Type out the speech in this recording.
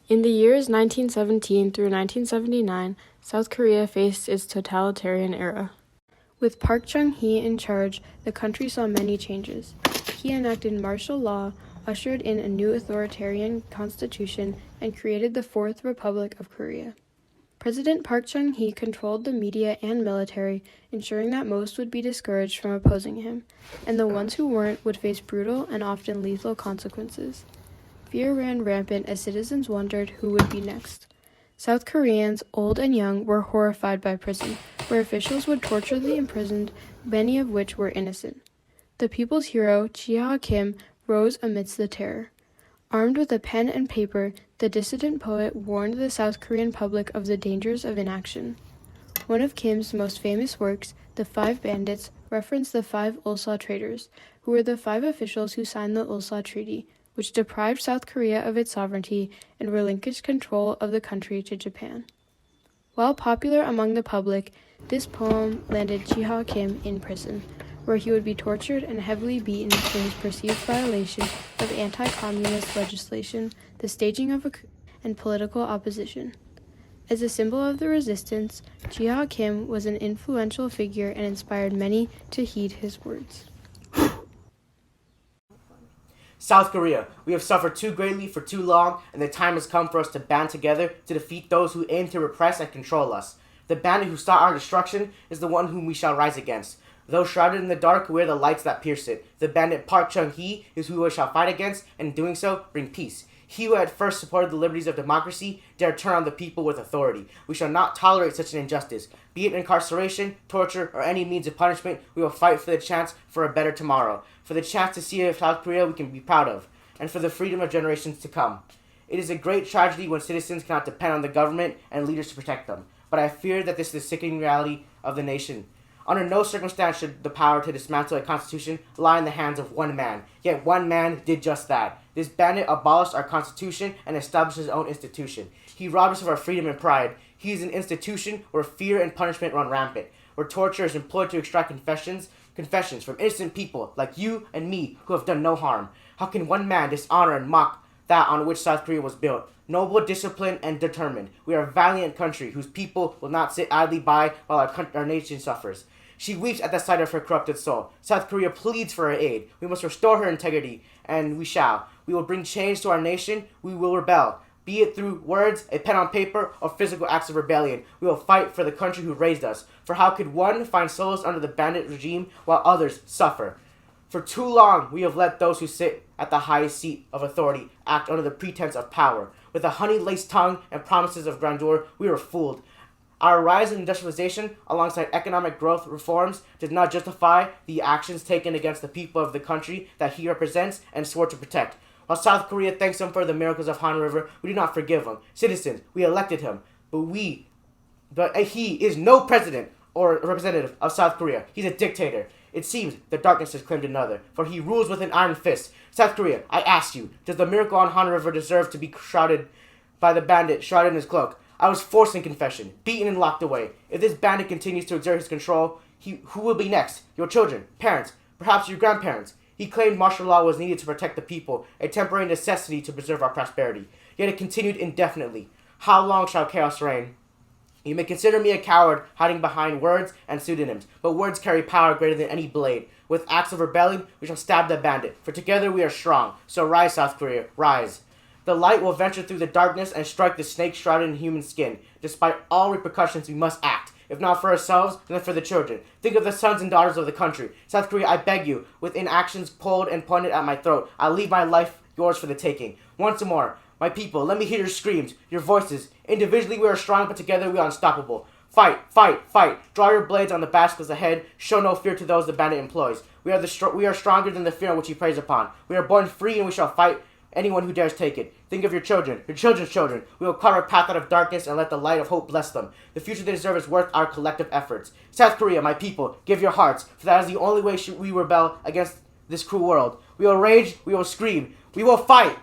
In the years 1917 through 1979, South Korea faced its totalitarian era. With Park Chung-hee in charge, the country saw many changes. He enacted martial law, ushered in a new authoritarian constitution, and created the Fourth Republic of Korea. President Park Chung-hee controlled the media and military, ensuring that most would be discouraged from opposing him, and the ones who weren't would face brutal and often lethal consequences. Fear ran rampant as citizens wondered who would be next. South Koreans, old and young, were horrified by prison, where officials would torture the imprisoned, many of which were innocent. The people's hero, Chiha Kim, rose amidst the terror. Armed with a pen and paper, the dissident poet warned the South Korean public of the dangers of inaction. One of Kim's most famous works, The Five Bandits, referenced the 5 Ulsa traitors, who were the 5 officials who signed the Ulsa Treaty, which deprived South Korea of its sovereignty and relinquished control of the country to Japan. While popular among the public, this poem landed Chiha Kim in prison, where he would be tortured and heavily beaten for his perceived violation of anti-communist legislation, the staging of a coup, and political opposition. As a symbol of the resistance, Chiha Kim was an influential figure and inspired many to heed his words. South Korea, we have suffered too greatly for too long, and the time has come for us to band together to defeat those who aim to repress and control us. The bandit who sought our destruction is the one whom we shall rise against. Though shrouded in the dark, we are the lights that pierce it. The bandit Park Chung-hee is who we shall fight against, and in doing so, bring peace. He who at first supported the liberties of democracy dare turn on the people with authority. We shall not tolerate such an injustice. Be it incarceration, torture, or any means of punishment, we will fight for the chance for a better tomorrow, for the chance to see a South Korea we can be proud of, and for the freedom of generations to come. It is a great tragedy when citizens cannot depend on the government and leaders to protect them, but I fear that this is the sickening reality of the nation. Under no circumstance should the power to dismantle a constitution lie in the hands of one man. Yet one man did just that. This bandit abolished our constitution and established his own institution. He robbed us of our freedom and pride. He is an institution where fear and punishment run rampant, where torture is employed to extract confessions from innocent people like you and me who have done no harm. How can one man dishonor and mock that on which South Korea was built? Noble, disciplined, and determined, we are a valiant country whose people will not sit idly by while our nation suffers. She weeps at the sight of her corrupted soul. South Korea pleads for her aid. We must restore her integrity, and we shall. We will bring change to our nation. We will rebel. Be it through words, a pen on paper, or physical acts of rebellion. We will fight for the country who raised us. For how could one find solace under the bandit regime while others suffer? For too long we have let those who sit at the highest seat of authority act under the pretense of power. With a honey-laced tongue and promises of grandeur, we were fooled. Our rise in industrialization, alongside economic growth reforms, does not justify the actions taken against the people of the country that he represents and swore to protect. While South Korea thanks him for the miracles of Han River, we do not forgive him. Citizens, we elected him, but he is no president or representative of South Korea. He's a dictator. It seems the darkness has claimed another, for he rules with an iron fist. South Korea, I ask you, does the miracle on Han River deserve to be shrouded by the bandit shrouded in his cloak? I was forced in confession, beaten and locked away. If this bandit continues to exert his control, who will be next? Your children, parents, perhaps your grandparents. He claimed martial law was needed to protect the people, a temporary necessity to preserve our prosperity. Yet it continued indefinitely. How long shall chaos reign? You may consider me a coward hiding behind words and pseudonyms, but words carry power greater than any blade. With acts of rebellion, we shall stab the bandit, for together we are strong. So rise, South Korea, rise. The light will venture through the darkness and strike the snake shrouded in human skin. Despite all repercussions, we must act. If not for ourselves, then for the children. Think of the sons and daughters of the country. South Korea, I beg you, with inactions pulled and pointed at my throat, I leave my life yours for the taking. Once more, my people, let me hear your screams, your voices. Individually we are strong, but together we are unstoppable. Fight, fight, fight. Draw your blades on the basilisk ahead. Show no fear to those the bandit employs. We are stronger than the fear which he preys upon. We are born free, and we shall fight anyone who dares take it. Think of your children, your children's children. We will carve a path out of darkness and let the light of hope bless them. The future they deserve is worth our collective efforts. South Korea, my people, give your hearts, for that is the only way we rebel against this cruel world. We will rage, we will scream, we will fight.